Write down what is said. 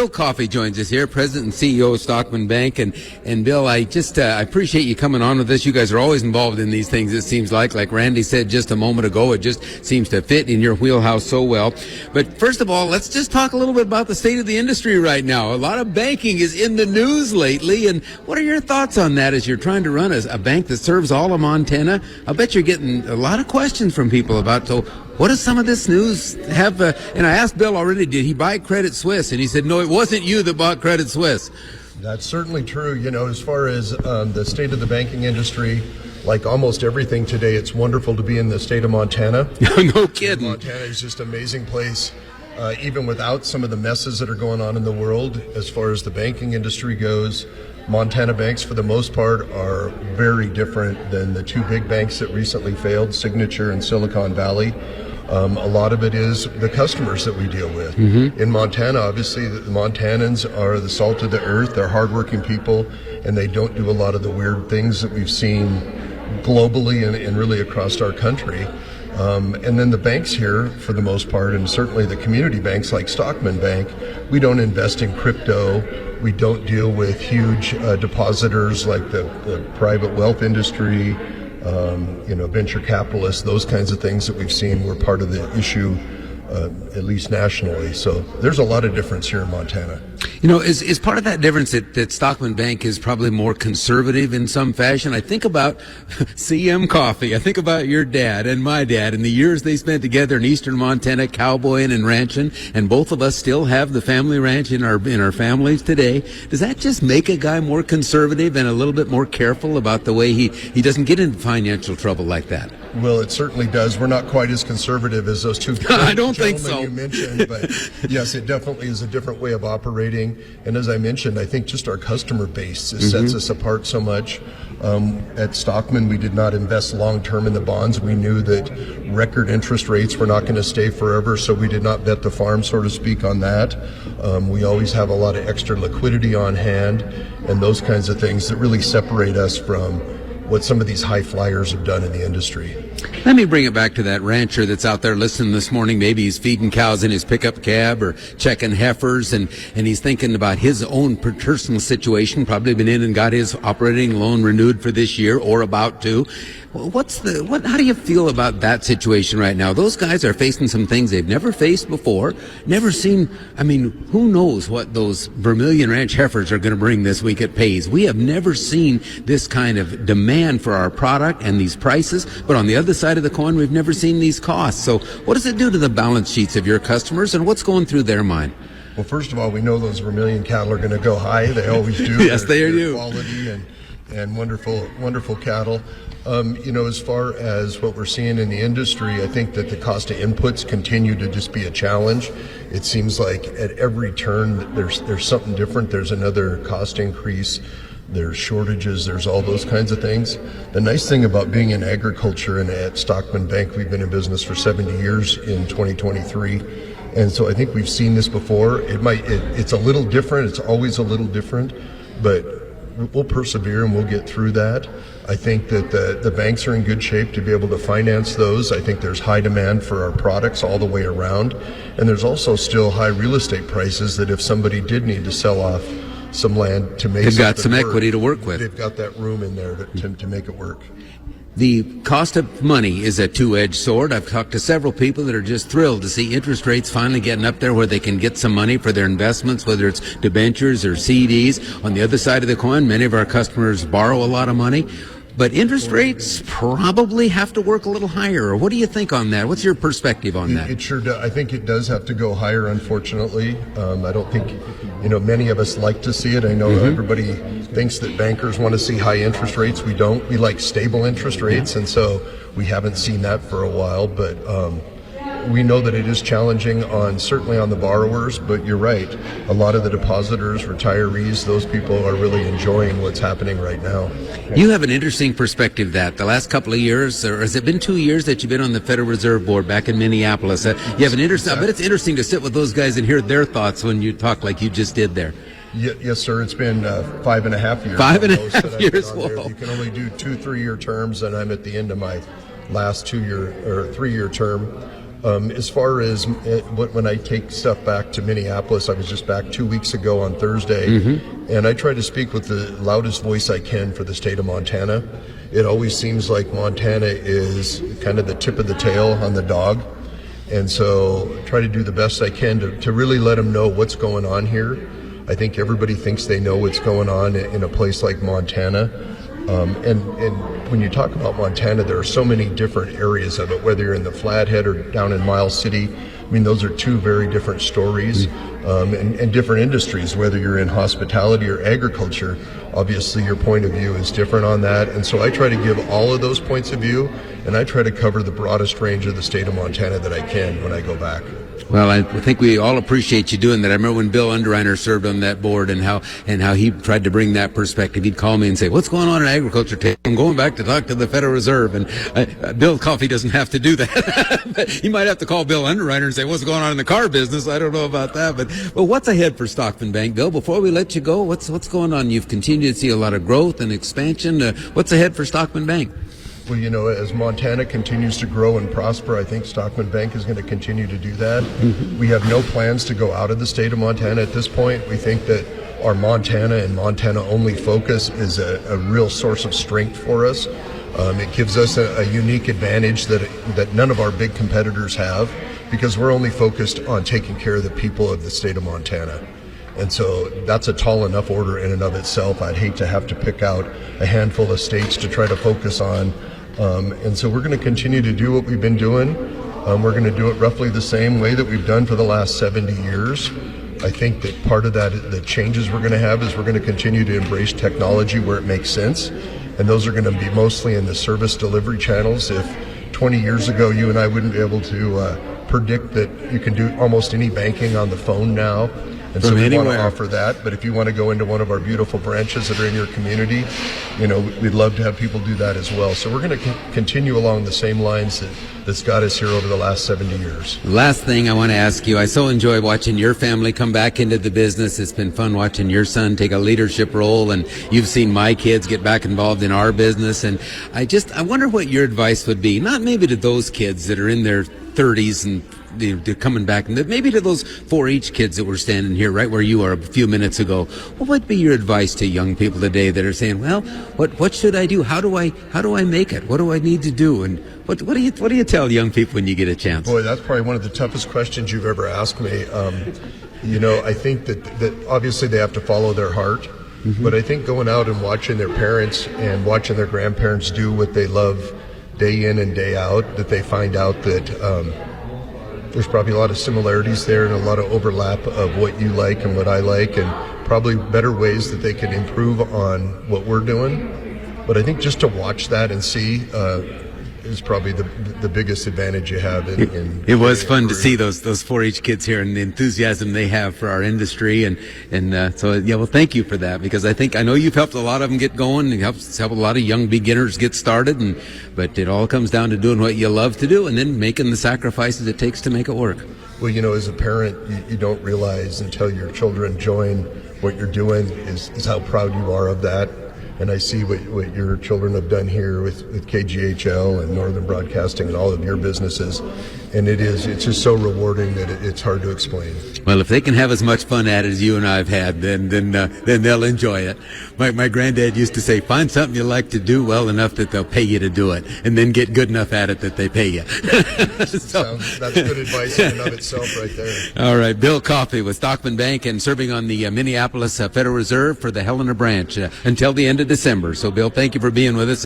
Bill Coffey joins us here, President and CEO of Stockman Bank. And Bill, I appreciate you coming on with this. You guys are always involved in these things, it seems like. Like Randy said just a moment ago, it just seems to fit in your wheelhouse so well. But first of all, let's just talk a little bit about the state of the industry right now. A lot of banking is in the news lately. And what are your thoughts on that as you're trying to run a bank that serves all of Montana? I bet you're getting a lot of questions from people about, so what does some of this news have? And I asked Bill already, did he buy Credit Suisse? And he said, no, it wasn't you that bought Credit Suisse. That's certainly true. You know, as far as the state of the banking industry, like almost everything today, it's wonderful to be in the state of Montana. No kidding. Montana is just an amazing place, even without some of the messes that are going on in the world. As far as the banking industry goes, Montana banks, for the most part, are very different than the two big banks that recently failed, Signature and Silicon Valley. A lot of it is the customers that we deal with. In Montana, obviously, the Montanans are the salt of the earth. They're hardworking people, and they don't do a lot of the weird things that we've seen globally and really across our country. And then the banks here, for the most part, and certainly the community banks like Stockman Bank, we don't invest in crypto. We don't deal with huge depositors like the private wealth industry, venture capitalists, those kinds of things that we've seen were part of the issue, at least nationally. So there's a lot of difference here in Montana. You know, is part of that difference that Stockman Bank is probably more conservative in some fashion? I think about CM Coffey. I think about your dad and my dad and the years they spent together in eastern Montana, cowboying and ranching, and both of us still have the family ranch in our families today. Does that just make a guy more conservative and a little bit more careful about the way he doesn't get into financial trouble like that? Well, it certainly does. We're not quite as conservative as those two I don't think so. You mentioned, but yes, it definitely is a different way of operating. And as I mentioned, I think just our customer base sets us apart so much. At Stockman, we did not invest long-term in the bonds. We knew that record interest rates were not going to stay forever, so we did not bet the farm, so to speak, on that. We always have a lot of extra liquidity on hand and those kinds of things that really separate us from what some of these high flyers have done in the industry. Let me bring it back to that rancher that's out there listening this morning. Maybe he's feeding cows in his pickup cab or checking heifers, and he's thinking about his own personal situation, probably been in and got his operating loan renewed for this year or about to. How do you feel about that situation right now? Those guys are facing some things they've never faced before, never seen. I mean, who knows what those Vermilion Ranch heifers are going to bring this week at Pays. We have never seen this kind of demand for our product and these prices, but on the other side of the coin, we've never seen these costs. So what does it do to the balance sheets of your customers, and what's going through their mind? Well, first of all, we know those Vermilion cattle are going to go high. They always do. Yes, they do. Quality and wonderful cattle. As far as what we're seeing in the industry, I think that the cost of inputs continue to just be a challenge. It seems like at every turn there's something different. There's another cost increase. There's shortages. There's all those kinds of things. The nice thing about being in agriculture and at Stockman Bank, we've been in business for 70 years in 2023. And so I think we've seen this before. It's a little different. It's always a little different, but we'll persevere and we'll get through that. I think that the banks are in good shape to be able to finance those. I think there's high demand for our products all the way around. And there's also still high real estate prices that if somebody did need to sell off some land to make they've got some work, equity to work with. They've got that room in there to make it work. The cost of money is a two-edged sword. I've talked to several people that are just thrilled to see interest rates finally getting up there where they can get some money for their investments, whether it's debentures or CDs. On the other side of the coin, many of our customers borrow a lot of money. But interest rates probably have to work a little higher. What do you think on that? What's your perspective on that? It sure does. I think it does have to go higher, unfortunately. I don't think, many of us like to see it. I know everybody thinks that bankers want to see high interest rates. We don't. We like stable interest rates, and so we haven't seen that for a while. But we know that it is challenging certainly on the borrowers, but you're right. A lot of the depositors, retirees, those people are really enjoying what's happening right now. You have an interesting perspective that the last couple of years, or has it been 2 years that you've been on the Federal Reserve Board back in Minneapolis? You have an interesting, I bet it's interesting to sit with those guys and hear their thoughts when you talk like you just did there. Yes, sir. It's been 5.5 years. 5.5 years. Whoa. You can only do 2 3-year terms, and I'm at the end of my last 2-year or 3-year term. As far as when I take stuff back to Minneapolis, I was just back 2 weeks ago on Thursday, and I try to speak with the loudest voice I can for the state of Montana. It always seems like Montana is kind of the tip of the tail on the dog, and so try to do the best I can to really let them know what's going on here. I think everybody thinks they know what's going on in a place like Montana. And when you talk about Montana, there are so many different areas of it, whether you're in the Flathead or down in Miles City. I mean, those are two very different stories and different industries, whether you're in hospitality or agriculture. Obviously, your point of view is different on that. And so I try to give all of those points of view, and I try to cover the broadest range of the state of Montana that I can when I go back. Well, I think we all appreciate you doing that. I remember when Bill Underreiner served on that board and how he tried to bring that perspective. He'd call me and say, "What's going on in agriculture today? I'm going back to talk to the Federal Reserve." And Bill Coffey doesn't have to do that. He might have to call Bill Underreiner and say, "What's going on in the car business?" I don't know about that, but what's ahead for Stockman Bank, Bill? Before we let you go, what's going on? You've continued to see a lot of growth and expansion. What's ahead for Stockman Bank? Well, you know, as Montana continues to grow and prosper, I think Stockman Bank is going to continue to do that. We have no plans to go out of the state of Montana at this point. We think that our Montana and Montana-only focus is a real source of strength for us. It gives us a unique advantage that none of our big competitors have, because we're only focused on taking care of the people of the state of Montana. And so that's a tall enough order in and of itself. I'd hate to have to pick out a handful of states to try to focus on. And so we're going to continue to do what we've been doing. We're going to do it roughly the same way that we've done for the last 70 years. I think that part of that, the changes we're going to have, is we're going to continue to embrace technology where it makes sense. And those are going to be mostly in the service delivery channels. If 20 years ago you and I wouldn't be able to predict that you can do almost any banking on the phone now, and so we want to offer that. But if you want to go into one of our beautiful branches that are in your community, you know, we'd love to have people do that as well. So we're going to continue along the same lines that's got us here over the last 70 years. Last thing I want to ask you, I so enjoy watching your family come back into the business. It's been fun watching your son take a leadership role, and you've seen my kids get back involved in our business. And I wonder what your advice would be, not maybe to those kids that are in their 30s and they're coming back, and maybe to those 4-H kids that were standing here right where you are a few minutes ago. What would be your advice to young people today that are saying, "Well, what should I do? How do I make it? What do I need to do?" And what do you tell young people when you get a chance? Boy, that's probably one of the toughest questions you've ever asked me. You know, I think that obviously they have to follow their heart, but I think going out and watching their parents and watching their grandparents do what they love day in and day out, that they find out that there's probably a lot of similarities there and a lot of overlap of what you like and what I like, and probably better ways that they can improve on what we're doing. But I think just to watch that and see is probably the biggest advantage you have in it was fun to see those 4-H kids here and the enthusiasm they have for our industry, and so yeah, well, thank you for that, because I know you've helped a lot of them get going, and helped a lot of young beginners get started, but it all comes down to doing what you love to do and then making the sacrifices it takes to make it work. Well, you know, as a parent, you don't realize until your children join what you're doing is how proud you are of that. And I see what your children have done here with KGHL and Northern Broadcasting and all of your businesses. And it's just so rewarding that it's hard to explain. Well, if they can have as much fun at it as you and I have had, then they'll enjoy it. My granddad used to say, find something you like to do well enough that they'll pay you to do it, and then get good enough at it that they pay you. That's good advice in and of itself right there. All right, Bill Coffey with Stockman Bank and serving on the Minneapolis Federal Reserve for the Helena branch until the end of December. So, Bill, thank you for being with us.